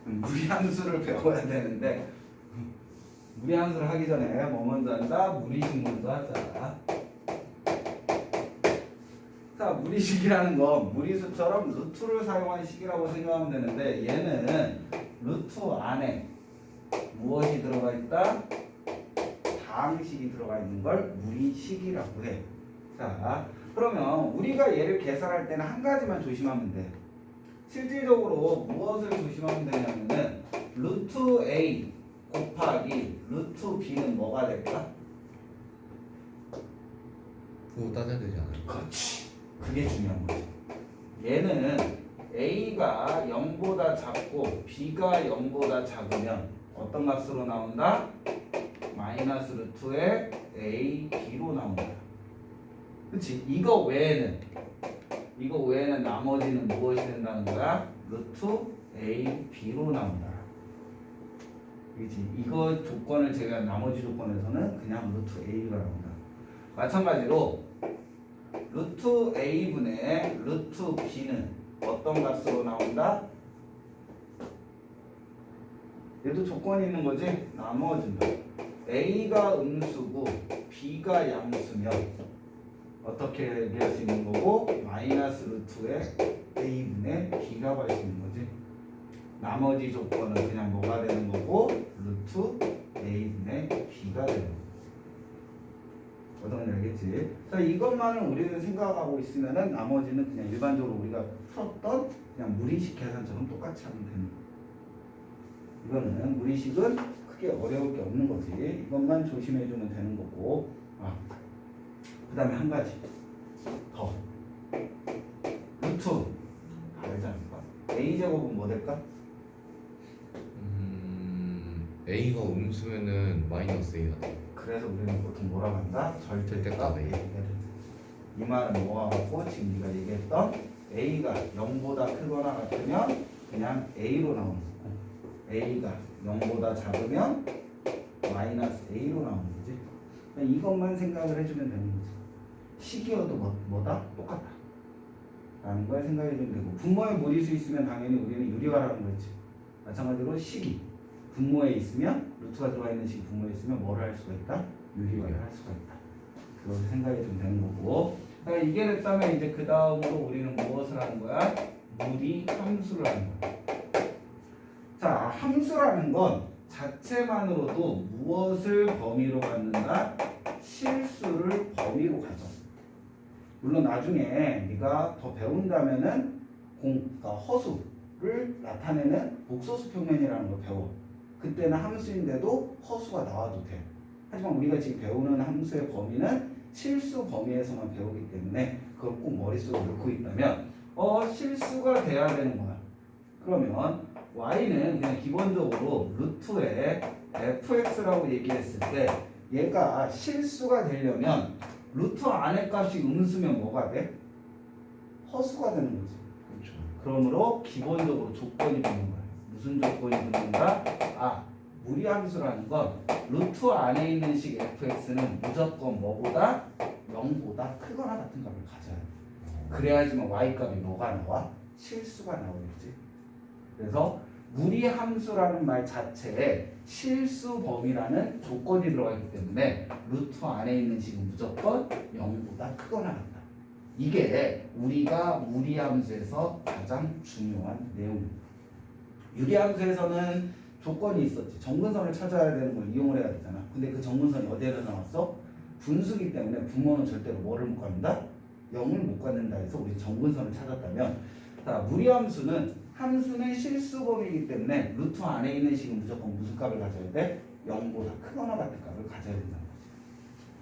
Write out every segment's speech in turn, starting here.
무리함수를 배워야 되는데 무리함수를 하기 전에 뭐 먼저 한다? 무리식 먼저 하자. 자, 무리식이라는 건 무리수처럼 루트를 사용한 식이라고 생각하면 되는데 얘는 루트 안에 무엇이 들어가 있다? 다항식이 들어가 있는 걸 무리식이라고 해. 자, 그러면 우리가 얘를 계산할 때는 한 가지만 조심하면 돼. 실질적으로 무엇을 조심하면 되냐면은 루트 A 곱하기 루트 B는 뭐가 될까? 그거 따져야 되지 않아요? 그렇지. 그게 중요한 거지. 얘는 A가 0보다 작고 B가 0보다 작으면 어떤 값으로 나온다? 마이너스 루트의 A, B로 나온다. 그치? 이거 외에는 나머지는 무엇이 된다는 거야? 루트 A, B로 나온다. 그치? 이거 조건을 제가 나머지 조건에서는 그냥 루트 A가 나온다. 마찬가지로 루트 A분의 루트 B는 어떤 값으로 나온다? 얘도 조건이 있는 거지? 나머진다. A가 음수고 B가 양수면 어떻게 얘기할 수 있는 거고? 마이너스 루트의 A분의 B라고 할 수 있는 거지. 나머지 조건은 그냥 뭐가 되는 거고? 루트 A분의 B가 되는 거고. 어떤 건지 알겠지? 자, 이것만을 우리는 생각하고 있으면은 나머지는 그냥 일반적으로 우리가 풀었던 그냥 무리식 계산처럼 똑같이 하면 되는 거야. 이거는 무리식은 크게 어려울 게 없는 거지. 이것만 조심해주면 되는 거고. 그 다음에 한 가지 더. 루트 알지 않을까? A제곱은 뭐 될까? A가 음수면은 마이너스 A가 돼. 그래서 우리는 보통 뭐라고 한다? 절대값 A. 이 말은 뭐가 같고 지금 네가 얘기했던 A가 0보다 크거나 같으면 그냥 A로 나오는 거야. A가 0보다 작으면 마이너스 A로 나오는 거지. 그러니까 이것만 생각을 해주면 되는 거지. 식이어도 뭐다? 똑같다 라는 걸 생각해주면 되고, 분모에 무리수 있으면 당연히 우리는 유리화라는 거지. 마찬가지로 식이 분모에 있으면, 루트가 들어가 있는 식이 분모에 있으면 뭐를 할 수가 있다? 유리화를 할 수가 있다. 그걸 생각해주면 되는 거고, 그러니까 이게 됐다면 이제 그 다음으로 우리는 무엇을 하는 거야? 무리함수를 하는 거야. 자, 함수라는 건 자체만으로도 무엇을 범위로 갖는다? 실수를 범위로 가져. 물론 나중에 네가 더 배운다면은 그러니까 허수를 나타내는 복소수 평면이라는 걸 배워. 그때는 함수인데도 허수가 나와도 돼. 하지만 우리가 지금 배우는 함수의 범위는 실수 범위에서만 배우기 때문에 그걸 꼭 머릿속에 넣고 있다면 실수가 돼야 되는 거야. 그러면 y는 그냥 기본적으로 루트에 fx라고 얘기했을 때 얘가 실수가 되려면 루트 안의 값이 음수면 뭐가 돼? 허수가 되는 거지. 그렇죠. 그러므로 기본적으로 조건이 붙는 거야. 무슨 조건이 붙는가? 무리함수라는 건 루트 안에 있는 식 fx는 무조건 뭐보다 0보다 크거나 같은 값을 가져야 돼. 그래야지만 y값이 뭐가 나와? 실수가 나오겠지. 그래서 무리함수라는 말 자체에 실수 범위라는 조건이 들어가 있기 때문에 루트 안에 있는 식은 무조건 0보다 크거나 같다. 이게 우리가 무리함수에서 가장 중요한 내용입니다. 유리함수에서는 조건이 있었지. 정근선을 찾아야 되는 걸 이용을 해야 되잖아. 근데 그 정근선이 어디에서 나왔어? 분수기 때문에 분모는 절대로 뭐를 못 갖는다? 0을 못 갖는다 해서 우리 정근선을 찾았다면, 자, 무리함수는 함수는 실수범위이기 때문에 루트 안에 있는 식은 무조건 무슨 값을 가져야 돼? 0보다 크거나 같은 값을 가져야 된다는 거지.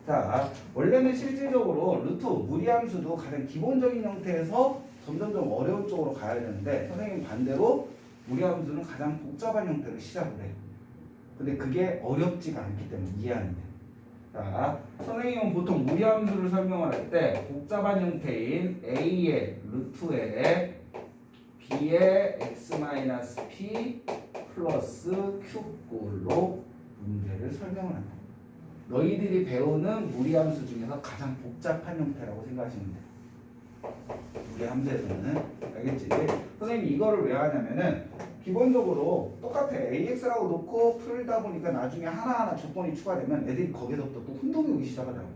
자, 원래는 실질적으로 루트 무리함수도 가장 기본적인 형태에서 점점점 어려운 쪽으로 가야 되는데 선생님 반대로 무리함수는 가장 복잡한 형태로 시작을 해. 근데 그게 어렵지가 않기 때문에 이해하는 돼. 자, 선생님은 보통 무리함수를 설명을 할 때 복잡한 형태인 a의 루트에 b의 x-p 플러스 q꼴로 문제를 설명을 한다. 너희들이 배우는 무리함수 중에서 가장 복잡한 형태라고 생각하시면 돼. 무리함수에서는. 알겠지? 선생님이 이거를 왜 하냐면은 기본적으로 똑같아. AX라고 놓고 풀다 보니까 나중에 하나하나 조건이 추가되면 애들이 거기서부터 또 혼동이 오기 시작하더라고.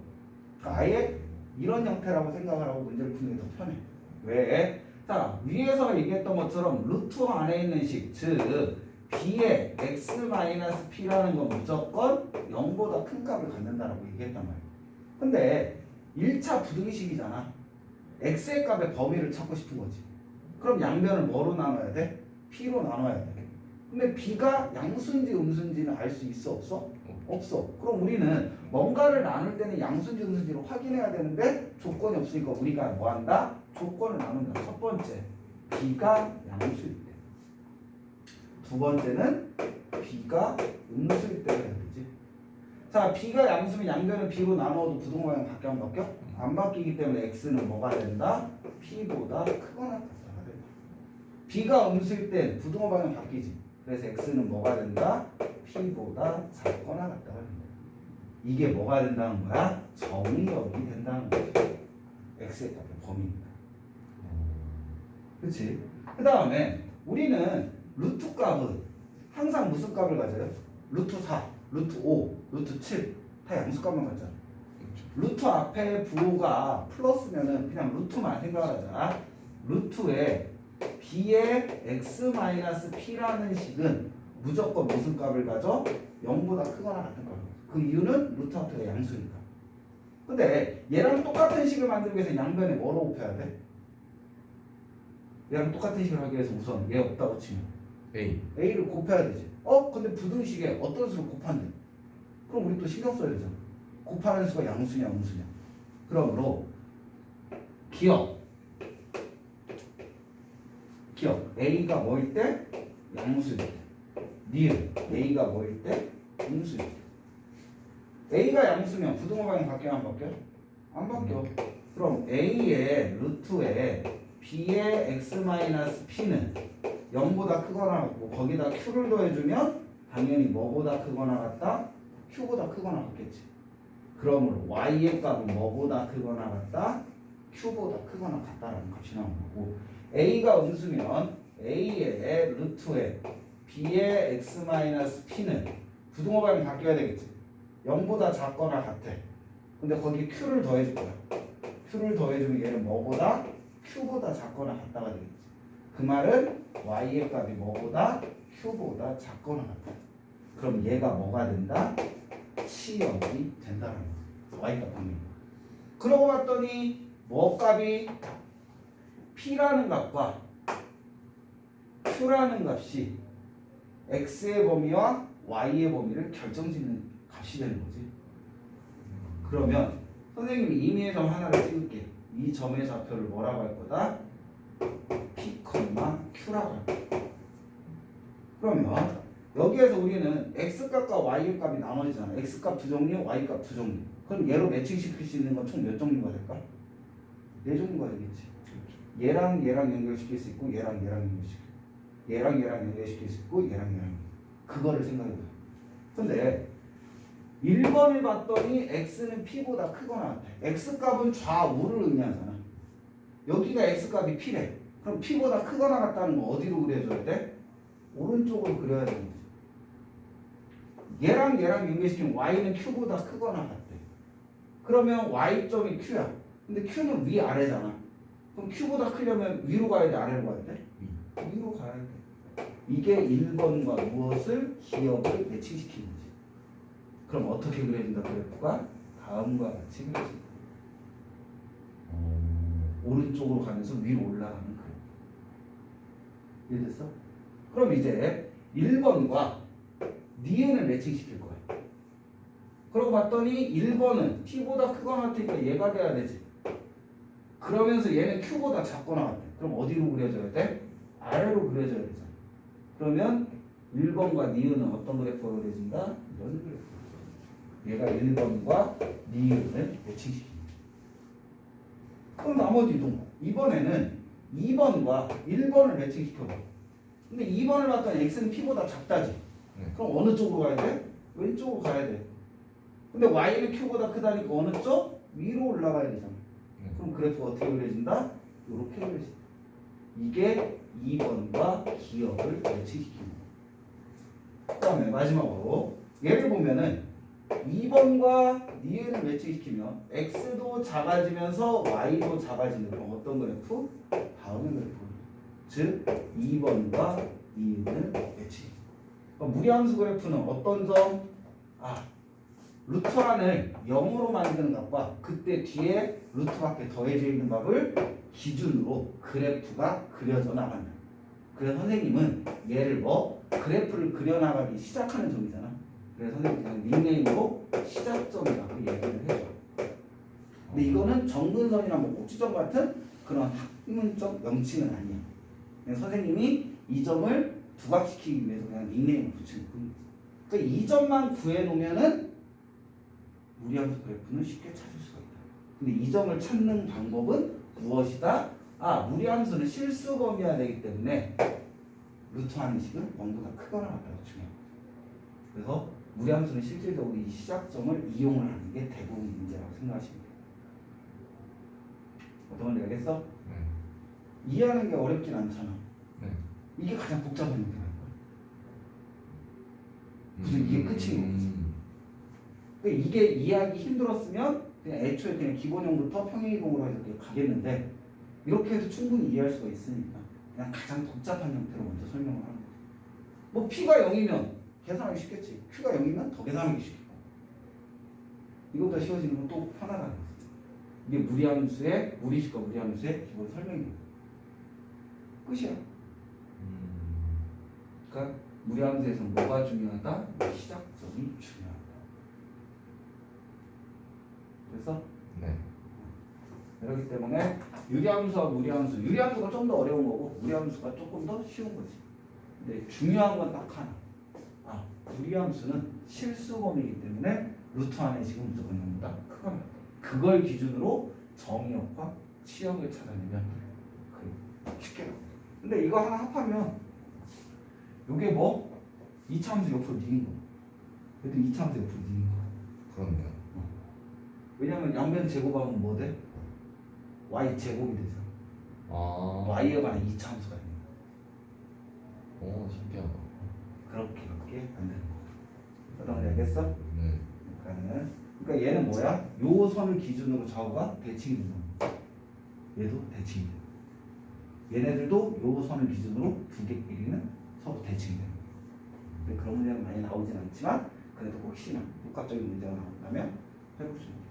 그러니까 아예 이런 형태라고 생각을 하고 문제를 푸는 게 더 편해. 왜? 자, 위에서 얘기했던 것처럼 루트 안에 있는 식, 즉 b의 x-p라는 건 무조건 0보다 큰 값을 갖는다라고 얘기했단 말이야. 근데 1차 부등식이잖아. x의 값의 범위를 찾고 싶은 거지. 그럼 양변을 뭐로 나눠야 돼? p로 나눠야 돼. 근데 b가 양수인지 음수인지는 알 수 있어 없어? 없어. 그럼 우리는 뭔가를 나눌 때는 양수인지 음수인지를 확인해야 되는데 조건이 없으니까 우리가 뭐 한다? 조건을 나눈다. 첫 번째, b가 양수일 때. 두 번째는 b가 음수일 때 해야 되지. 자, b가 양수면 양변을 b로 나누어도 부동 방향 바뀌어? 안 바뀌기 때문에 x는 뭐가 된다? p보다 크거나 같다가 된다. b가 음수일 땐 부동호 방향 바뀌지. 그래서 x는 뭐가 된다? p보다 작거나 같다가 된다. 이게 뭐가 된다는 거야? 정의역이 된다는 거지. x의 값의 범위입니다. 그렇지? 그 다음에 우리는 루트 값은 항상 무슨 값을 가져요? 루트 4, 루트 5, 루트 7 다 양수값만 가잖아. 루트 앞에 부호가 플러스면은 그냥 루트만 생각을 하자. 루트에 b의 x-p라는 식은 무조건 무슨 값을 가져? 0보다 크거나 같은 값을 가져. 그 이유는 루트 앞에가 양수니까. 근데 얘랑 똑같은 식을 만들기 위해서 양변에 뭐로 곱해야 돼? 얘랑 똑같은 식을 하기 위해서 우선 얘 없다고 치면 a를 곱해야 되지. 근데 부등식에 어떤 수를 곱한대? 그럼 우리 또 신경 써야 되잖아. 곱하는 수가 양수냐 음수냐. 그러므로 기억 a가 뭐일 때? 양수일 때. 니은 a가 뭐일 때? 음수일 때. a가 양수면 부등호 방향 바뀌어 안 바뀌어? 안 바뀌어. 그럼 a의 루트에 b의 x-p는 0보다 크거나 같고 거기다 q를 더해주면 당연히 뭐보다 크거나 같다? q보다 크거나 같겠지. 그러므로 y의 값은 뭐보다 크거나 같다? q보다 크거나 같다라는 값이 나오는 거고, a가 음수면 a의 루트에 b의 x-p는 부등호 방향 바뀌어야 되겠지. 0보다 작거나 같아. 근데 거기 q를 더해줄 거야. q를 더해주면 얘는 뭐보다? q보다 작거나 같다가 되겠지. 그 말은 y의 값이 뭐보다? q보다 작거나 같다. 그럼 얘가 뭐가 된다? 치역이 된다는 거야. y값 방향. 그러고 봤더니 뭐 값이 p라는 값과 q라는 값이 x의 범위와 y의 범위를 결정짓는 값이 되는 거지. 그러면 선생님이 임의의 점 하나를 찍을게. 이 점의 좌표를 뭐라고 할 거다? p, q라고 할 거다. 그러면 여기에서 우리는 x값과 y값이 나눠지잖아. x값 두 종류, y값 두 종류. 그럼 얘로 매칭시킬 수 있는 건 총 몇 종류가 될까? 네 종류가 되겠지. 얘랑 얘랑 연결시킬 수 있고 얘랑 얘랑 연결시킬 수 있고 얘랑 얘랑 연결시킬 수 있고 얘랑 얘랑 그거를 생각해보자. 근데 1번을 봤더니 x는 p보다 크거나 같아. x값은 좌우를 의미하잖아. 여기가 x값이 p래. 그럼 p보다 크거나 같다는 거 어디로 그려줘야 돼? 오른쪽으로 그려야 되는 거지. 얘랑 얘랑 연결시키면 y는 q보다 크거나 같대. 그러면 y점이 q야. 근데 q는 위아래잖아. 그럼 q보다 크려면 위로 가야 돼? 아래로 가야 돼? 위로 가야 돼. 이게 1번과 무엇을? 기억을 매칭시키는 거지. 그럼 어떻게 그려진다 그래프가? 다음과 같이 그려진다. 오른쪽으로 가면서 위로 올라가는 그래프. 이해됐어? 그럼 이제 1번과 니은을 매칭시킬 거야. 그러고 봤더니 1번은 t보다 크거나 같으니까 얘가 돼야 되지. 그러면서 얘는 q보다 작거나 같아. 그럼 어디로 그려져야 돼? 아래로 그려져야 되잖아. 그러면 1번과 니은은 어떤 그래프가 그려진다? 이런 그래프. 얘가 1번과 니은을 매칭시킵니다. 그럼 나머지도 이번에는 2번과 1번을 매칭시켜봐. 근데 2번을 봤더니 x는 p보다 작다지. 그럼 어느 쪽으로 가야 돼? 왼쪽으로 가야 돼. 근데 y는 q보다 크다니까 어느 쪽? 위로 올라가야 되잖아. 그럼 그래프가 어떻게 그려진다? 이렇게 그려진다. 이게 2번과 기억을 매치시키는 거예요. 그 다음에 마지막으로 얘를 보면은 2번과 니은을 매치시키면 x도 작아지면서 y도 작아지는 그럼 어떤 그래프? 다음의 그래프. 즉 2번과 니은을 매치시키는 거예요. 무리함수 그래프는 어떤 점? 루트 안을 0으로 만드는 값과 그때 뒤에 루트밖에 더해져 있는 값을 기준으로 그래프가 그려져 나간다. 그래서 선생님은 얘를 그래프를 그려나가기 시작하는 점이잖아. 그래서 선생님이 그냥 닉네임으로 시작점이라고 얘기를 해줘. 근데 이거는 정근선이나 꼭지점 같은 그런 학문적 명칭은 아니야. 그냥 선생님이 이 점을 부각시키기 위해서 그냥 닉네임을 붙이는 뿐이지. 그러니까 이 점만 구해놓으면은 무리함수 그래프는 쉽게 찾을 수가 있다. 근데 이 점을 찾는 방법은 무엇이다? 무리함수는 실수범위가 되기 때문에 루트 한식은 0보다 크거나 같다가 중요해요. 그래서 무리함수는 실질적으로 이 시작점을 이용을 하는 게 대부분 문제라고 생각하시면 돼요. 어떤 건지 알겠어? 네. 이해하는 게 어렵진 않잖아. 네. 이게 가장 복잡한 문제라는 거야. 무슨 이게 끝이고. 그러니까 이게 이해하기 힘들었으면 그냥 애초에 그냥 기본형부터 평행이동으로 해서 이렇게 가겠는데 이렇게 해도 충분히 이해할 수가 있으니까 그냥 가장 복잡한 형태로 먼저 설명을 하는 거죠. P가 0이면 계산하기 쉽겠지. Q가 0이면 더 계산하기 쉽겠고. 이거보다 쉬워지는 건 또 하나라는 거죠. 이게 무리함수의 무리식과 무리함수의 기본 설명입니다. 끝이야. 그러니까 무리함수에서 뭐가 중요하다? 시작점이 중요하다. 그래서 네. 그렇기 때문에 유리함수와 무리함수, 유리함수가 좀 더 어려운 거고 무리함수가 조금 더 쉬운 거지. 근데 중요한 건 딱 하나. 무리함수는 실수범위이기 때문에 루트 안에 지금 무조건 0보다 크거나 그걸 기준으로 정의역과 치역을 찾아내면 쉽게 나옵니다. 근데 이거 하나 합하면 이게 이차함수 옆으로 니은 거. 그래도 이차함수 옆으로 니은 거. 그렇네요. 왜냐면 양변 제곱하면 뭐 돼? y 제곱이 되잖아. y에 관한 이차함수가 있는 거야. 신기하다. 그렇게 안 되는 거야. 어떤 거 알겠어? 네. 그러니까 얘는 뭐야? 요 선을 기준으로 좌우가 대칭이 되는 거야. 얘도 대칭이 돼. 얘네들도 요 선을 기준으로 두 개끼리는 서로 대칭이 되는 거야. 근데 그런 문제는 많이 나오진 않지만 그래도 혹시나 복합적인 문제가 나온다면 해볼 수 있는 거지.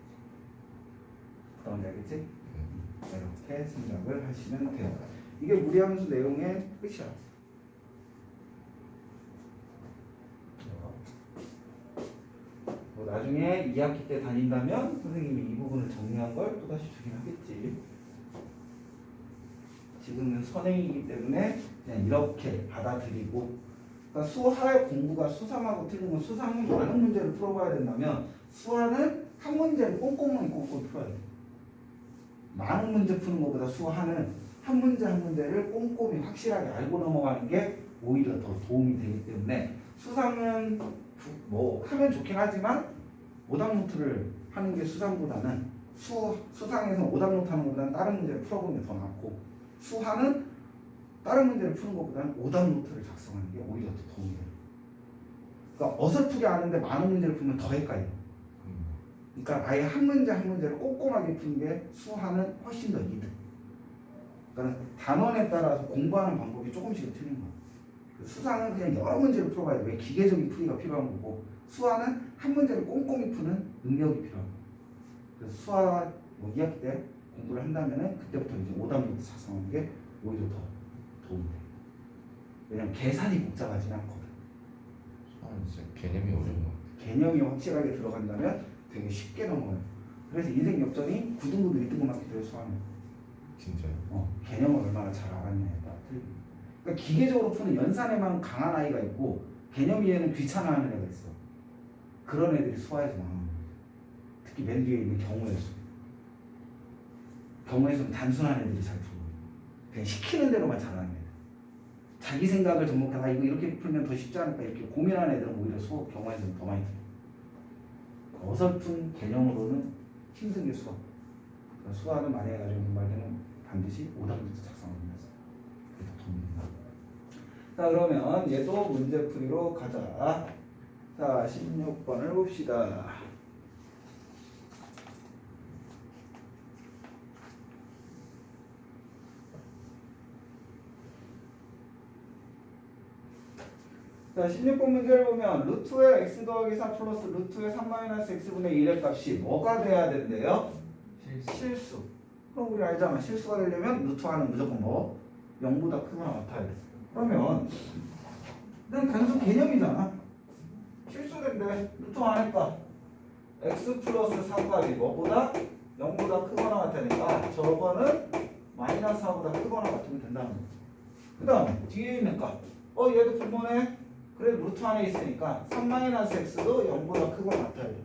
어떤 거 알겠지? 이렇게 생각을 하시면 돼요. 이게 무리함수 내용의 끝이야. 나중에 2학기 때 다닌다면 선생님이 이 부분을 정리한 걸 또다시 주긴 하겠지. 지금은 선행이기 때문에 그냥 이렇게 받아들이고, 그러니까 수하의 공부가 수상하고 틀린 건 수상은 많은 문제를 풀어봐야 된다면 수하는 한 문제를 꼼꼼히 풀어야 돼. 많은 문제 푸는 것보다 수하는 한 문제 한 문제를 꼼꼼히 확실하게 알고 넘어가는 게 오히려 더 도움이 되기 때문에 수상은 하면 좋긴 하지만 오답노트를 하는 게 수상보다는 수상에서 오답노트 하는 것보다는 다른 문제를 풀어보는 게 더 낫고 수하는 다른 문제를 푸는 것보다는 오답노트를 작성하는 게 오히려 더 도움이 돼요. 그러니까 어설프게 아는데 많은 문제를 풀면 더 헷갈려. 그러니까 아예 한 문제 한 문제를 꼼꼼하게 푸는 게 수하는 훨씬 더 이득. 그러니까 단원에 따라서 공부하는 방법이 조금씩 틀린 거야. 수상은 그냥 여러 문제를 풀어봐야 돼. 왜 기계적인 풀이가 필요한 거고 수하는 한 문제를 꼼꼼히 푸는 능력이 필요한 거야. 그래서 수하 2학기 때 공부를 한다면은 그때부터 이제 오답노트 작성하는 게 오히려 더 도움이 돼. 왜냐면 계산이 복잡하진 않거든. 진짜 개념이 어려운 것 같아요. 개념이 확실하게 들어간다면 되게 쉽게 넘어가요. 그래서 인생 역전이 9등급 1등급 맞기도 해요. 수하는. 진짜요? 개념을 얼마나 잘 알았냐에 따라 틀립니다. 그러니까 기계적으로 푸는 연산에만 강한 아이가 있고 개념 이해는 귀찮아하는 애가 있어. 그런 애들이 수화에서 망하는 거예요. 특히 맨 뒤에 있는 경우의 수. 경우의 수는 단순한 애들이 잘 풀고 그냥 시키는 대로만 잘하는 애들. 자기 생각을 접목해서 이거 이렇게 풀면 더 쉽지 않을까 이렇게 고민하는 애들은 오히려 경우의 수는 더 많이 들어요. 어설픈 개념으로는 힘든 게 수화. 그러니까 수화는 만약에 나중에 공부할 때는 반드시 오답노트 작성하면서 자, 그러면 얘도 문제풀이로 가자. 자, 16번을 봅시다. 자, 16번 문제를 보면 루트의 x 더하기 4 플러스 루트의 3 마이너스 x분의 1의 값이 뭐가 돼야 된대요? 실수. 그럼 우리 알잖아. 실수가 되려면 루트와는 무조건 뭐? 0보다 크거나 같아야 돼. 그러면 이건 단순 개념이잖아. 실수된대. 루트 안할까? x 플러스 4값이 뭐보다? 0보다 크거나 같으니까 저거는 마이너스 4보다 크거나 같으면 된다는 거지. 그 다음에 뒤에 있는 값. 얘도 분모네. 그래 루트 안에 있으니까 3-x도 0보다 크거나 같아야 돼.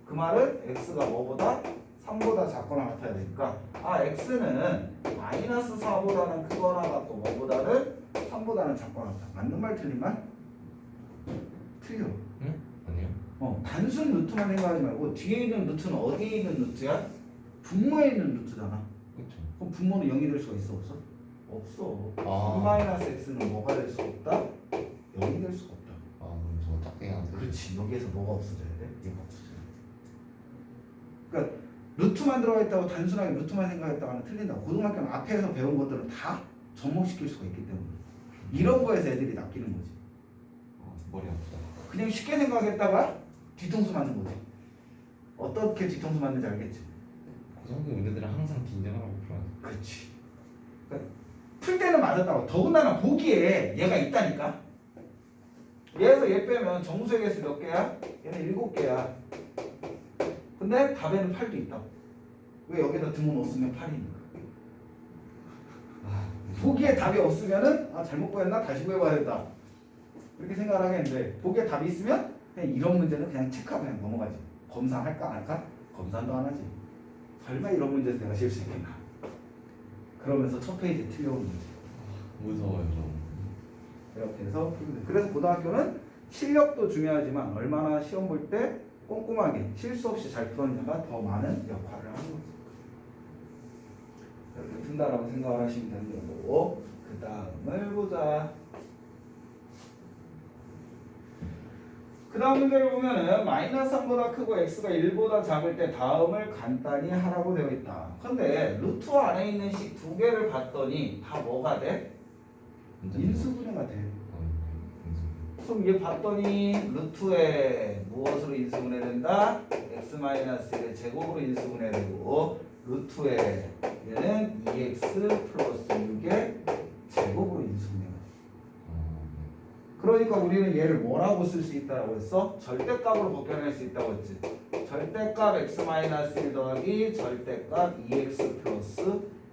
그 말은 x가 뭐보다? 3보다 작거나 같아야 되니까 x는 마이너스 4보다는 크거나 같고 뭐보다는 3보다는 작거나 같아. 맞는 말 틀린 말? 틀려. 응? 아니요. 단순 루트만 생각하지 말고 뒤에 있는 루트는 어디에 있는 루트야? 분모에 있는 루트잖아. 그쵸. 그럼 분모는 0이 될 수가 있어 없어? 없어. 아. 3-x는 뭐가 될 수 없다? 0이 될 수가 없다. 그럼 저 짝대기가 그렇지. 여기에서 뭐가 없어져야 돼? 얘가 없어져야 돼. 그러니까 루트만 들어가 있다고 단순하게 루트만 생각했다가는 틀린다. 고등학교는 앞에서 배운 것들은 다 접목시킬 수가 있기 때문에 이런 거에서 애들이 낚이는 거지. 머리 아프다. 그냥 쉽게 생각했다가 뒤통수 맞는 거지. 어떻게 뒤통수 맞는지 알겠지? 고등학교 문제들은 항상 긴장하고 풀어야 돼. 그렇지. 그러니까 풀 때는 맞았다고. 더군다나 보기에 얘가 있다니까. 얘에서 얘 빼면 정수의 개수 몇 개야? 얘는 7개야. 근데 답에는 8도 있다고. 왜 여기다 등호 넣었으면 8이니까. 보기에 답이 없으면은 잘못 구했나? 다시 구해봐야겠다. 그렇게 생각을 하겠는데 보기에 답이 있으면 그냥 이런 문제는 그냥 체크하고 그냥 넘어가지. 검사할까 안 할까? 검사도 안 하지. 설마 이런 문제에서 내가 실수했겠나? 그러면서 첫 페이지에 틀려오는 거지. 무서워요 좀. 이렇게 해서 풀면 돼. 그래서 고등학교는 실력도 중요하지만 얼마나 시험 볼 때 꼼꼼하게 실수 없이 잘 풀었냐가 더 많은 역할을 하는 거지. 이렇게 푼다라고 생각을 하시면 되는 거고, 그 다음을 보자. 그 다음 문제를 보면은 마이너스 3보다 크고 x가 1보다 작을 때 다음을 간단히 하라고 되어 있다. 근데 루트 안에 있는 식 두 개를 봤더니 다 뭐가 돼? 인수분해가 돼. 그럼 얘 봤더니 루트에 무엇으로 인수분해된다? x-1의 제곱으로 인수분해되고 루트에 얘는 2x 플러스 6의 제곱으로 인수분해가 돼. 그러니까 우리는 얘를 뭐라고 쓸 수 있다고 했어? 절대값으로 벗겨낼 수 있다고 했지. 절대값 x-1 더하기 절대값 2x 플러스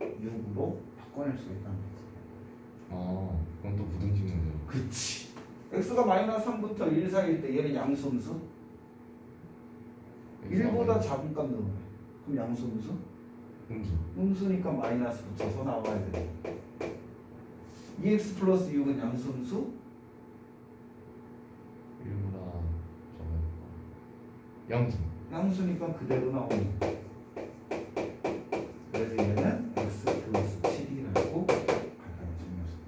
6으로 바꿔낼 수가 있다는 거지. 그럼 또 부등식 문제로. 그치. x가 마이너스 3부터 1 사이일 때 얘는 양수함수? 1보다 작은 값 넣으면 그럼 양수함수? 음수니까 마이너스 붙여서 나와야 돼. 2x 플러스 6은 양수함수? 1보다 적은 양수. 양수니까 그대로 나오는 거야. 그래서 얘는 x 플러스 7이라고 간단히 증명했어.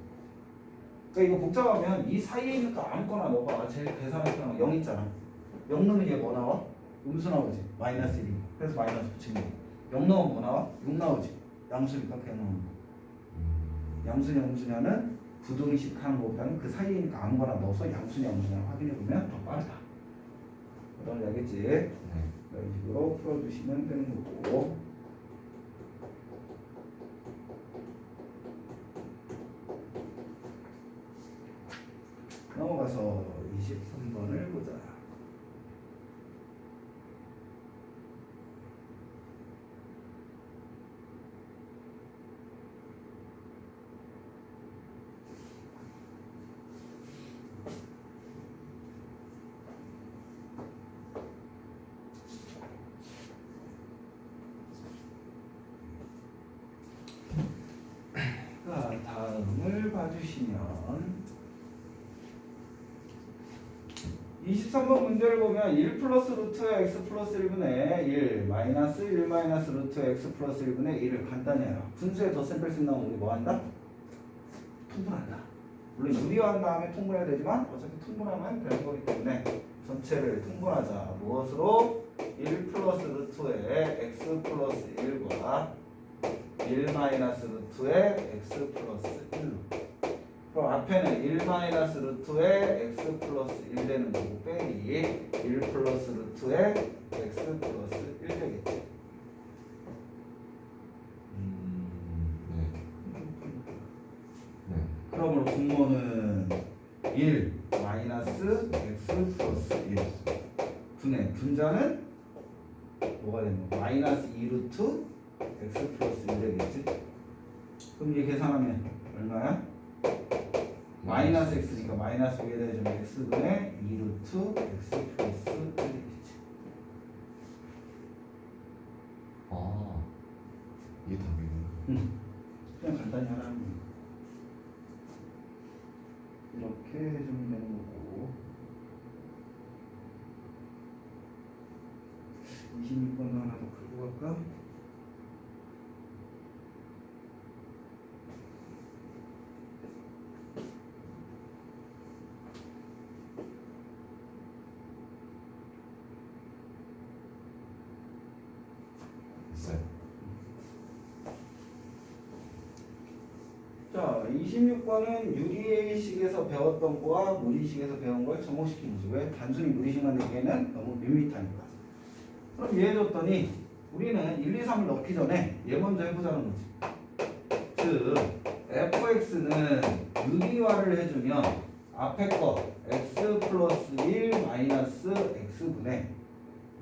그러니까 이거 복잡하면 이 사이에 있는 거 아무거나 넣어봐. 제일 계산할 때는 0 있잖아. 0 넣으면 얘 뭐 나와? 음수 나오지. 마이너스 1이. 그래서 마이너스 붙이는 거. 0 넣으면 뭐 나와? 6 나오지. 양수니까 그냥 넣는 거. 양수냐 음수냐는 부등식 하는 것보다는 그 사이에 있는 거 아무거나 넣어서 양수냐 음수냐 확인해보면 더 빠르다. 어떤지 알겠지? 네. 이런 식으로 풀어주시면 되는 거고. 넘어가서 23번을 보자. 다음을 봐주시면 23번 문제를 보면 1 플러스 루트 x 플러스 1분의 1 마이너스 1 마이너스 루트 x 플러스 1분의 1을 간단히 해라. 분수의 덧셈 뺄셈 나오면 우리 뭐 한다? 통분한다. 물론 유리화한 다음에 통분해야 되지만 어차피 통분하면 되는 거기 때문에 전체를 통분하자. 무엇으로? 1 플러스 루트의 x 플러스 1과 1 마이너스 루트의 x 플러스 1로. 그럼 앞에는 1 마이너스 루트의 x 플러스 1 되는 거고 빼기 1 플러스 루트의 x 플러스 1 되겠지. 네. 네. 그러므로 분모는 1 마이너스 x 플러스 1 분의 분자는 뭐가 되는 거야? 마이너스 2 루트 x 플러스 1 되겠지. 그럼 이제 계산하면 얼마야? 마이너스 x니까 마이너스 위에 대주면 x분의 2 루트 x 플러스 1 되겠지. 아, 이게 답이구나. 그냥 간단히 하라는 거야. 이렇게 해주면 되는 거고 26번도 하나 더 풀고 갈까? 됐어요. 자, 26번은 유리식에서 배웠던 거와 무리식에서 배운 걸 접목시키는 거지. 왜? 단순히 무리식만 내기에는 너무 밋밋하니까. 그럼 얘 줬더니 우리는 1, 2, 3을 넣기 전에 얘 먼저 해보자는 거지. 즉 fx는 유리화를 해주면 앞에 거 x 플러스 1 마이너스 x분의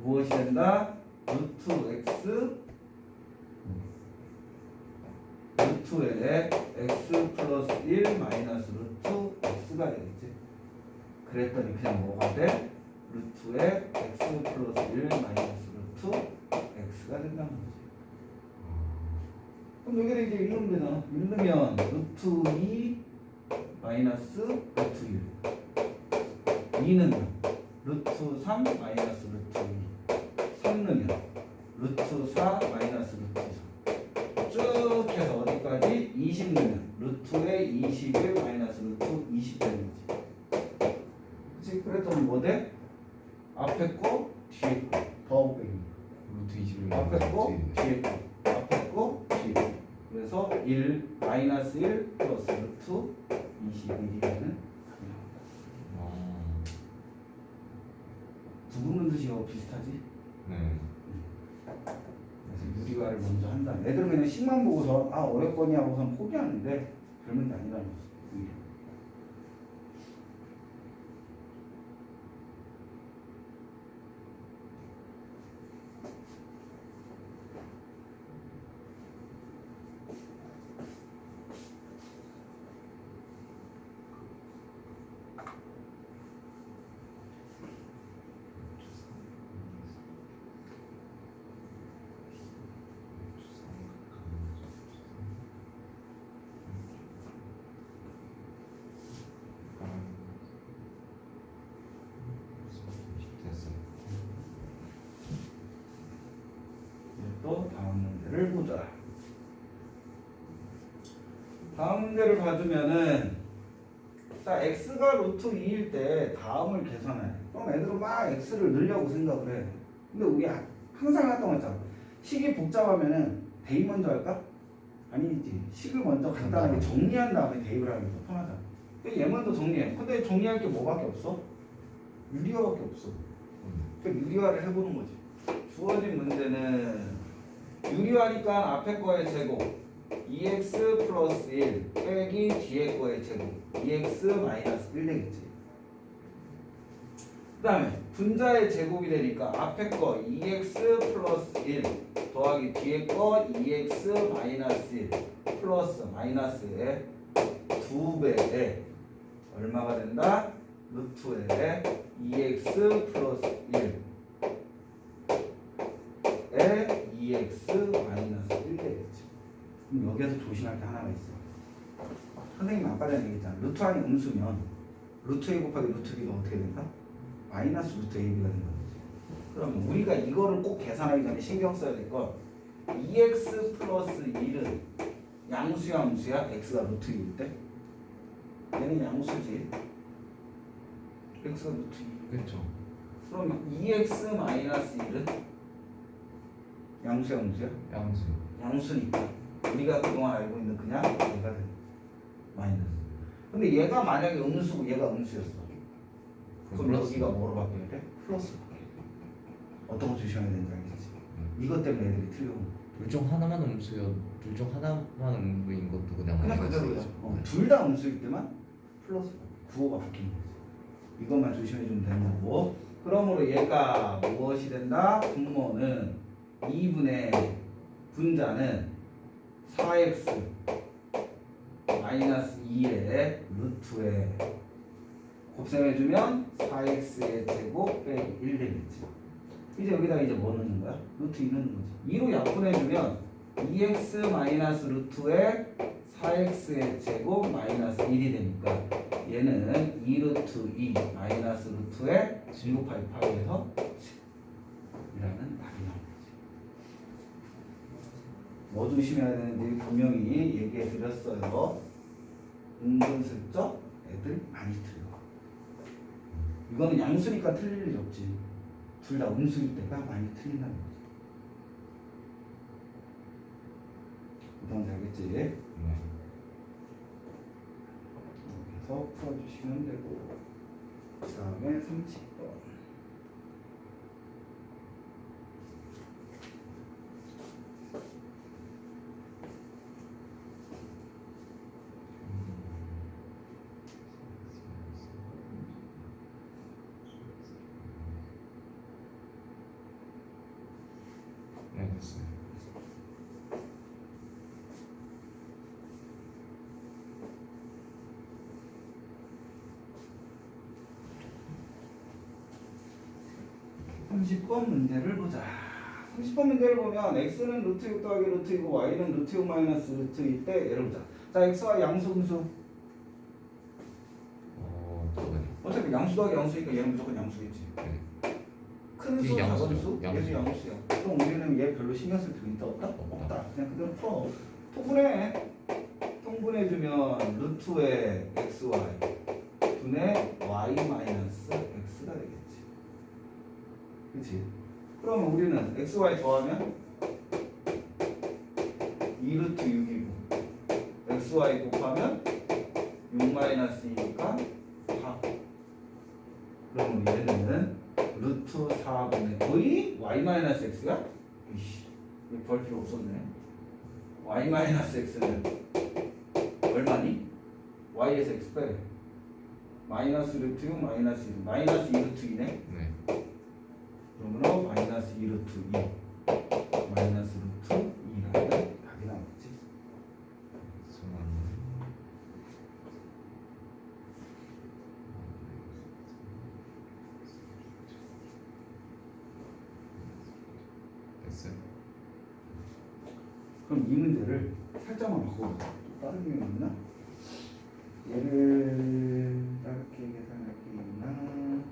무엇이 된다? 루트 x 루트에 x 플러스 1 마이너스 루트 x가 되겠지. 그랬더니 그냥 뭐가 돼? 루트에 x 플러스 1 마이너스 루트 x가 된다는 거지. 그럼 여기를 이제 읽으면 되잖아. 읽으면 루트 2 마이너스 루트 1 2는 루트 3 마이너스 루트 2 3는 루트 4 마이너스 루트 2 쭉 해서 어디까지? 20 넣으면 루트에 21 마이너스 루트 20 되는 거지. 그치? 그랬더니 뭐 돼? 앞에 거, 뒤에 거 더하고 빼기. 루트 21. 앞에 거, 뒤에 거 앞에 거, 뒤에 거. 그래서 1 마이너스 1 플러스 루트 21이 되는 답이 나온다. 아, 두 분문 뜻이하고 비슷하지? 네. 그래서 유리화를 먼저 한다. 애들은 그냥 식만 보고서 아 어렵거니 하고선 포기하는데 별문이 아니라는 거지. 오히려. 됐어요. 이제 또 다음 문제를 보자. 다음 문제를 봐주면은 자 x가 루트 2일 때 다음을 계산해. 그럼 애들은 막 x를 넣으려고 생각을 해. 근데 우리 항상 했던 거 있잖아. 식이 복잡하면은 대입 먼저 할까? 아니지. 식을 먼저 간단하게 정리한 다음에 대입을 하는 게 더 편하잖아. 얘 먼저 정리해. 근데 정리할 게 뭐밖에 없어? 유리화밖에 없어. 그러니까 유리화를 해보는 거지. 주어진 문제는 유리화니까 앞에 거의 제곱 2x 플러스 1 빼기 뒤에 거의 제곱 2x 마이너스 1 되겠지. 그 다음에 분자의 제곱이 되니까 앞에 거 2x 플러스 1 더하기 뒤에 거 2x 마이너스 1 플러스 마이너스의 2배에 얼마가 된다? 루트에 2x 플러스 1에 2x 마이너스 1 되겠지. 그럼 여기에서 조심할 게 하나가 있어. 선생님 아까 전에 얘기했잖아. 루트 안이 음수면 루트 a 곱하기 루트 b가 어떻게 된다? 마이너스 루트 ab가 된다는 거지. 그러면 우리가 이거를 꼭 계산하기 전에 신경 써야 될 건 2x 플러스 1은 양수야 함수야? x가 루트 2일 때? 얘는 양수지. x가 루트 2. 그렇죠. 그럼 2x 마이너스 1은 양수야 음수야? 양수. 양수니까 우리가 그동안 알고 있는 그냥 얘가 돼. 마이너스. 근데 얘가 만약에 음수고 얘가 음수였어. 그럼 플러스. 여기가 뭐로 바뀌어야 돼? 플러스 바뀌어야 돼. 어떤 거 조심해야 되는지 알겠지? 이것 때문에 애들이 틀려. 둘 중 하나만 음수여. 둘 중 하나만 음수인 것도 그냥 그냥 마이너스죠. 그대로야. 둘 다 음수일 때만 플러스 구호가 바뀌는 거지. 이것만 조심해 주면 되는 거고. 그러므로 얘가 무엇이 된다? 분모는 2분의 분자는 4x 마이너스 2의 루트에 곱셈해주면 4x의 제곱 빼기 1 되겠지. 이제 여기다가 이제 뭐 넣는 거야? 루트 2 넣는 거지. 2로 약분해주면 2x 마이너스 루트에 4x의 제곱 마이너스 1이 되니까 얘는 2루트 2 마이너스 루트에 2 곱하기 8에서 10이라는 답이 나온 거지. 뭐 조심해야 되는지 분명히 얘기해 드렸어요. 은근슬쩍 애들 많이 틀려. 이거는 양수니까 틀릴 일이 없지. 둘 다 음수일 때가 많이 틀린다는 거지. 그동안 알겠지? 네. 그래서 풀어주시면 되고, 그 다음에 30번. 네, 됐어요. (30번) 문제를 보자. 30번 문제를 보면 x는 루트 6 더하기 루트 2고 y는 루트 6 마이너스 루트 2 때 얘를 보자. 자, x와 양수 음수. 저거요. 어차피 양수 더하기 양수니까 얘는 무조건 양수겠지. 네. 큰 수, 이게 작은 양수죠. 수, 양수. 얘도 양수야. 그럼 우리는 얘 별로 신경 쓸 필요 있다 없다? 없다. 그냥 그대로 풀어. 통분해. 통분해주면 루트의 xy 분의 y 마이너스 x가 되겠지. 그렇지? 그러면 우리는 xy 더하면 2루트 6이고 xy 곱하면 6 마이너스 2니까 4. 그러면 얘는 루트 4분의 거의 y 마이너스 x야? 이씨, 이거 볼 필요 없었네. y 마이너스 x는 얼마니? y에서 x 빼. 마이너스 루트 6 마이너스 1 마이너스 2 루트 2네. 네. 그러므로 마이너스 2 루트 2 마이너스 루트 2라는 답이 나오겠지. 됐어요. 그럼 이 문제를 살짝만 바꿔보자. 또 다른 게 있나? 얘를 짧게 계산할 게 있나?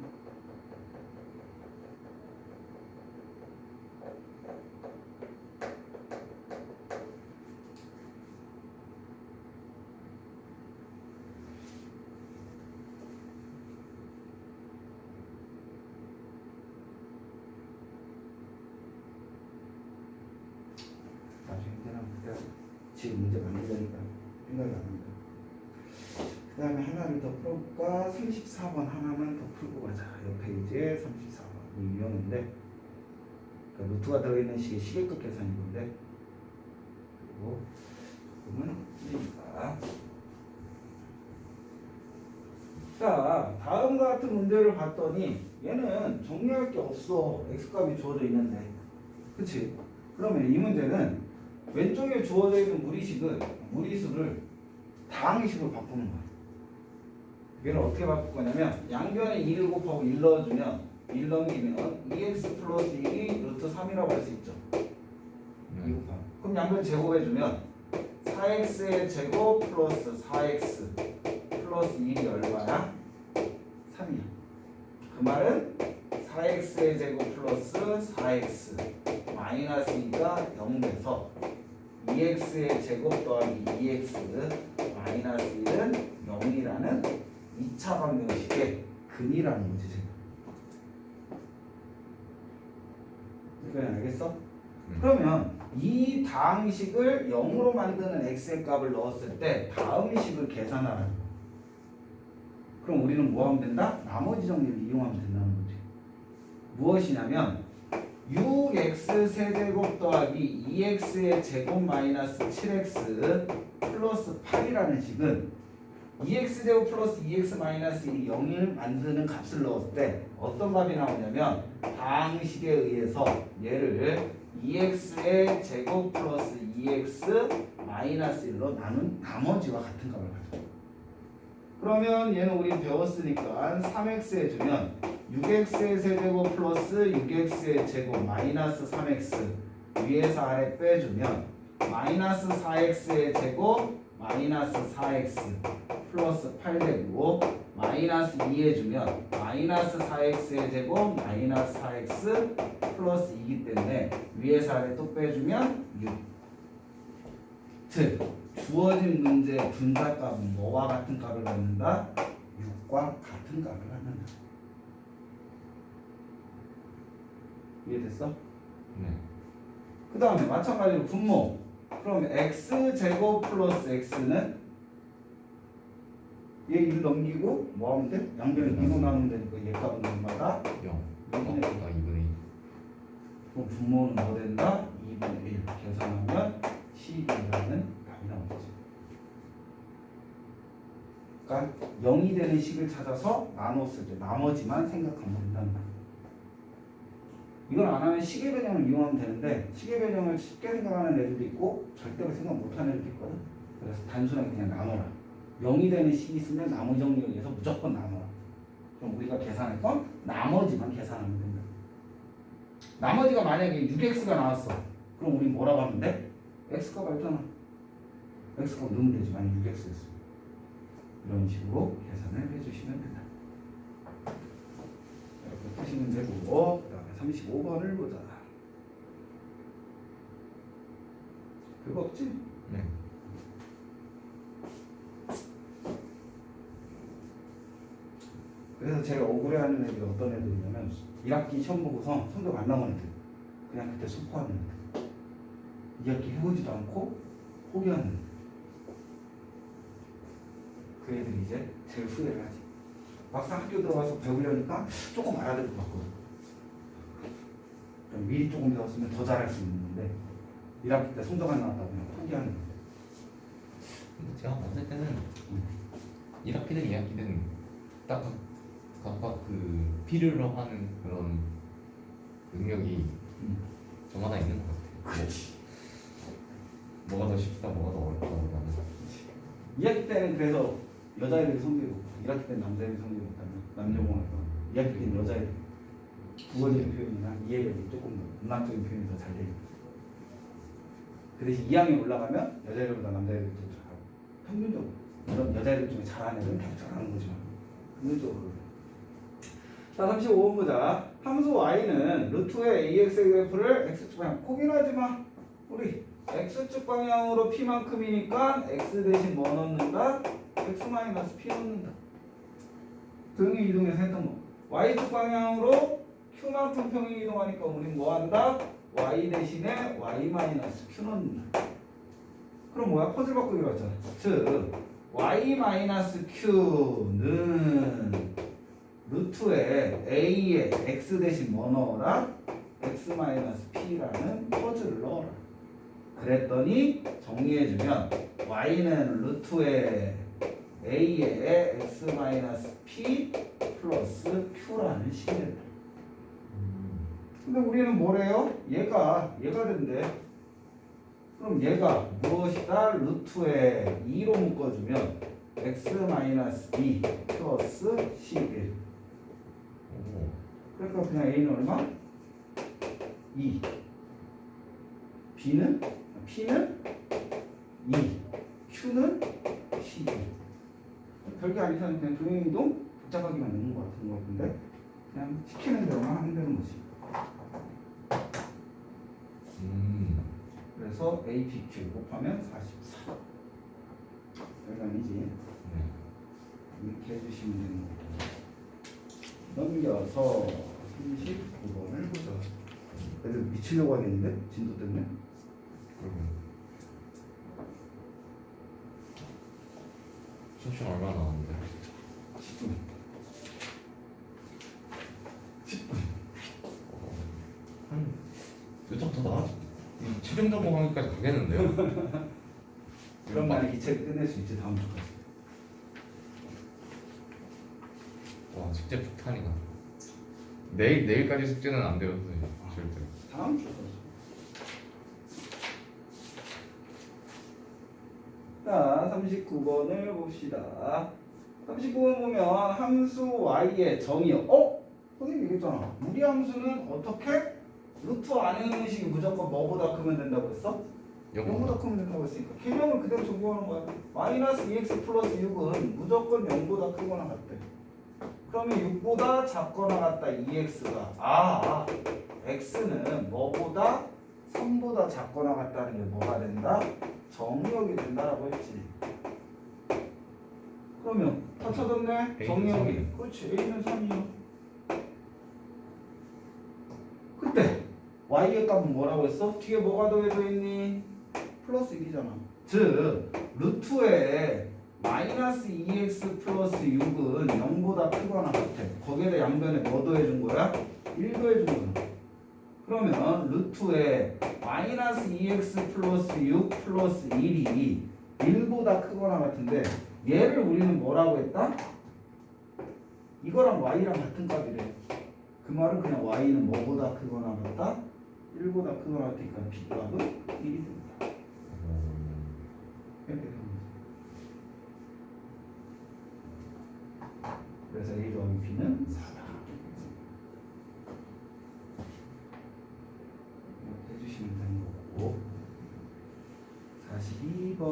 나중에 그냥 그때 지금 문제 만들려니까 생각이 안 납니다. 그 다음에 하나를 더 풀어볼까? 34번 하나만 더 풀고 가자. 옆 페이지에 34번. 이 유형인데 그러니까 루트가 들어있는 식의 시계값 계산인 건데 그리고 조금은 틀립니다. 자, 다음과 같은 문제를 봤더니 얘는 정리할 게 없어. x값이 주어져 있는데 그치? 그러면 이 문제는 왼쪽에 주어져 있는 무리수를 다항식으로 바꾸는 거야. 얘를 어떻게 바꿀 거냐면 양변에 2를 곱하고 1 넣어주면 1 넘기면 2x 플러스 1이 루트 3이라고 할 수 있죠. 그럼 양변 제곱해주면 4x의 제곱 플러스 4x 플러스 1이 얼마야? 3이야. 그 말은 4x의 제곱 플러스 4x 마이너스 2가 0 돼서 2x의 제곱 더하기 2x 마이너스 1은 0이라는 2차 방정식의 근이라는 거지 지금. 이거 알겠어? 그러면 이 다음 식을 0으로 만드는 x의 값을 넣었을 때 다음 식을 계산하라. 그럼 우리는 뭐 하면 된다? 나머지 정리를 이용하면 된다는 거지. 무엇이냐면 6x 세제곱 더하기 2x의 제곱 마이너스 7x 플러스 8이라는 식은 2x제곱 플러스 2x 마이너스 1이 0을 만드는 값을 넣었을 때 어떤 값이 나오냐면 방식에 의해서 얘를 2x의 제곱 플러스 2x 마이너스 1로 나눈 나머지와 같은 값을 가져. 그러면 얘는 우리 배웠으니까 3x 해주면 6x의 세제곱 플러스 6x의 제곱 마이너스 3x 위에서 아래 빼주면 마이너스 4x의 제곱 마이너스 4x 플러스 8 되고 마이너스 2 해주면 마이너스 4x의 제곱 마이너스 4x 플러스 2이기 때문에 위에서 아래 또 빼주면 6. 즉 주어진 문제의 분자값은 뭐와 같은 값을 갖는다? 6과 같은 값을 갖는다. 이해됐어? 네. 그 다음에 마찬가지로 분모. 그럼 x제곱 플러스 x는 얘 1 넘기고 뭐 하면 돼? 양변을 2로 나누면 되니까 얘 값은 얼마다? 0. 2분의 1. 2분의 2. 그럼 분모는 뭐 된다? 2분의 1 계산하면 12라는 답이 나오지. 그러니까 0이 되는 식을 찾아서 나눴을 때 나머지만 생각하면 된다는 거야. 이걸 안 하면 식의 변형을 이용하면 되는데 식의 변형을 쉽게 생각하는 애들도 있고 절대로 생각 못하는 애들도 있거든. 그래서 단순하게 그냥 나눠라. 0이 되는 식이 있으면 나머지 정리에 의해서 무조건 나눠라. 그럼 우리가 계산할 건 나머지만 계산하면 된다. 나머지가 만약에 6x가 나왔어. 그럼 우리 뭐라고 하면 돼? x값 알잖아. x값 넣으면 되지. 만약 6x였어. 이런 식으로 계산을 해주시면 된다. 이렇게 푸시면 되고 그 다음에 35번을 보자. 그거 없지? 네. 그래서 제가 억울해하는 애들이 어떤 애들이냐면 1학기 시험 보고서 성적 안 나온 애들 그냥 그때 수포하는 애들 2학기 해보지도 않고 포기하는 애들 그 애들이 이제 제일 후회를 하지. 막상 학교 들어가서 배우려니까 조금 알아들 것 같거든. 미리 조금 배웠으면 더 잘할 수 있는 건데 1학기 때 성적 안 나왔다고 그냥 포기하는 애들. 근데 제가 봤을 때는 1학기든 2학기든 딱 각각 그 필요로 하는 그런 능력이 저마다 있는 것 같아요. 그렇지. 뭐가 더 쉽다, 뭐가 더 어렵다 보다는. 2학기 때는 그래서 여자애들이 성적이 높고 1학기 때는 남자애들이 성적이 높다면 남녀공학과 2학기 때는 여자애들 국어적인 표현이나 이해력이 조금 더 문학적인 표현이 더 잘 되고 그 대신 2학년 올라가면 여자애들보다 남자애들이 더 잘하고 평균적으로 물론 여자애들 중에 잘하는 애들은 계속 잘하는 거지만 평균적으로. 자 35번 보자. 함수 y는 루트의 ax의 그래프를 x축 방향 고민하지 마. 우리 x축 방향으로 p만큼이니까 x 대신 뭐 넣는다? x-p 넣는다. 등이 이동해서 했던 거. y축 방향으로 q만큼 평이 이동하니까 우린 뭐 한다? y 대신에 y-q 넣는다. 그럼 뭐야? 퍼즐 바꾸기로 했잖아. 즉 y-q는 루트에 a에 x 대신 뭐 넣어라? x-p라는 퍼즐을 넣어라. 그랬더니 정리해주면 y는 루트에 a에 x-p 플러스 q라는 식이 된다. 근데 우리는 뭐래요? 얘가 된대. 그럼 얘가 무엇이다? 루트에 2로 묶어주면 x-2 플러스 11. 그러니까 그냥 a는 얼마? 2. p는 2. q는 11. 별게 아니잖아. 그냥 동행이동 복잡하기만 있는 것 같은 거 같은데 그냥 시키는 대로만 하면 되는 거지. 그래서 그래서 APQ 곱하면 44. 얼마이지? 이렇게 해주시면 되는 거고. 넘겨서 39번을 보자. 애들 미치려고 하겠는데? 진도 때문에? 수능 얼마 나왔는데? 10분. 10분. 한 몇장 더 나와? 이 최종 전공하기까지 가겠는데요? 그럼 나는 이 책 끝낼 수 있지 다음 주까지. 와 숙제 폭탄이다. 내일까지 숙제는 안 돼요 선생님. 절대. 다음 주까지. 자, 39번을 봅시다. 39번 보면 함수 y의 정의요. 선생님 얘기했잖아. 무리함수는 어떻게? 루트 안에 있는 식이 무조건 뭐보다 크면 된다고 했어? 0보다 크면 된다고 했으니까 개념을 그대로 적용하는 거야. 마이너스 2x 플러스 6은 무조건 0보다 크거나 같대. 그러면 6보다 작거나 같다 2x가 x는 뭐보다 3보다 작거나 같다는 게 뭐가 된다? 정의역이 된다라고 했지. 그러면 다 찾았네? A는 정의역이. 3이네. 그렇지. A는 3이요. 그때 y의 값은 뭐라고 했어? 뒤에 뭐가 더해져 있니? 플러스 1이잖아. 즉 루트에 마이너스 2x 플러스 6은 0보다 크거나 같아. 거기에다 양변에 뭐 더해준 거야? 1 더해준 거야. 그러면 루트에 마이너스 2x 플러스 6 플러스 1이 1보다 크거나 같은데 얘를 우리는 뭐라고 했다? 이거랑 y랑 같은 값이래. 그 말은 그냥 y는 뭐보다 크거나 같다? 1보다 크거나 같으니까 b값은 1이 된다. 이렇게 되는 거죠. 그래서 a 더하기 b는 4다. 이렇게 해주시면 되는 거고. 42번.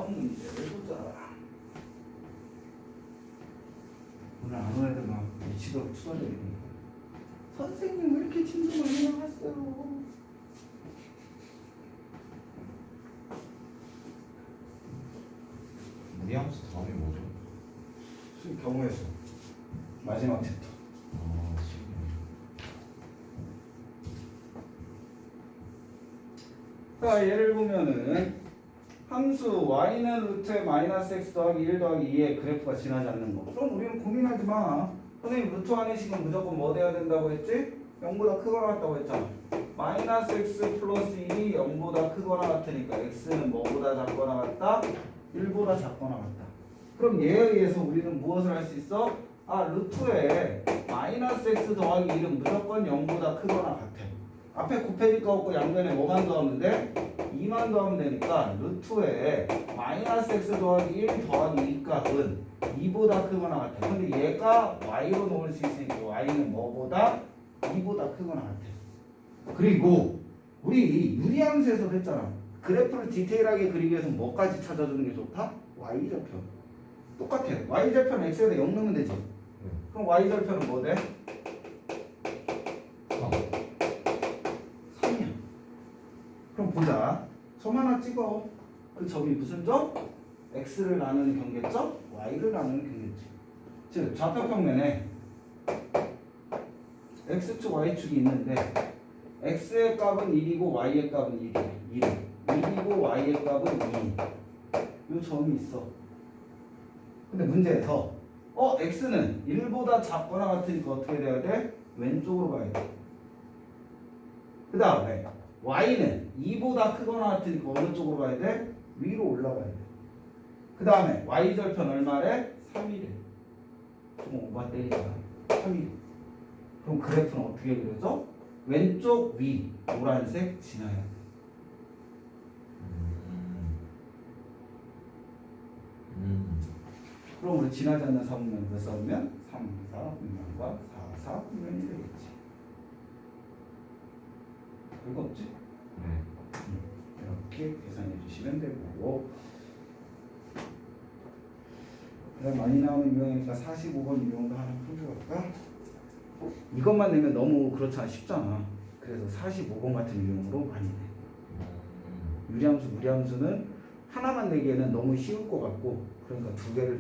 문제를 보자. 오늘 안 오는 애들 막 미치도록 추가적이네. 선생님 왜 이렇게 진도 많이 나왔어요? 무리함수 다음이 뭐죠? 수익 경우의 수. 마지막 챕터. 자, 예를 보면은 함수 y는 루트에 마이너스 x 더하기 1 더하기 2의 그래프가 지나지 않는 거. 그럼 우리는 고민하지 마. 선생님 루트 안의 식은 무조건 뭐 돼야 된다고 했지? 0보다 크거나 같다고 했잖아. 마이너스 x 플러스 1이 0보다 크거나 같으니까 x는 뭐보다 작거나 같다? 1보다 작거나 같다. 그럼 얘에 의해서 우리는 무엇을 할 수 있어? 루트에 마이너스 x 더하기 1은 무조건 0보다 크거나 같아. 앞에 곱해질 거 없고 양변에 뭐만 더하면 돼? 2만 더하면 되니까 루트에 마이너스 x 더하기 1 더하기 2 값은 2보다 크거나 같아. 근데 얘가 y로 놓을 수 있으니까 y는 뭐보다? 2보다 크거나 같아. 그리고 우리 유리함수에서 했잖아. 그래프를 디테일하게 그리기 위해서 뭐까지 찾아주는 게 좋다? y절편. 똑같아. y절편 x에다 0 넣으면 되지. 그럼 y절편은 뭐 돼? 3이야. 그럼 보자. 점 하나 찍어. 그 점이 무슨 점? x를 나누는 경계점, y를 나누는 경계점. 즉 좌표평면에 x축, y축이 있는데 x의 값은 1이고 y의 값은 1이야. 1이고 y의 값은 2. 이 점이 있어. 근데 문제에서 x는 1보다 작거나 같으니까 어떻게 돼야 돼? 왼쪽으로 가야 돼. 그 다음에 y는 2보다 크거나 같으니까 어느 쪽으로 가야 돼? 위로 올라가야 돼. 그 다음에 y절편 얼마래? 3이래. 좀 오바 때리잖아. 3일. 그럼 그래프는 어떻게 그려져? 왼쪽 위 노란색 지나야 돼. 그럼 우리 지나지 않는 사분면을 써보면 3, 4분면과 4, 4분면이 되겠지. 별거 없지? 네. 이렇게 계산해 주시면 되고 그다음 많이 나오는 유형이니까 45번 유형도 하나 풀어볼까? 이것만 내면 너무 그렇잖아 쉽잖아. 그래서 45번 같은 유형으로 많이 내. 유리함수 무리함수는 하나만 내기에는 너무 쉬울 것 같고 그러니까 두 개를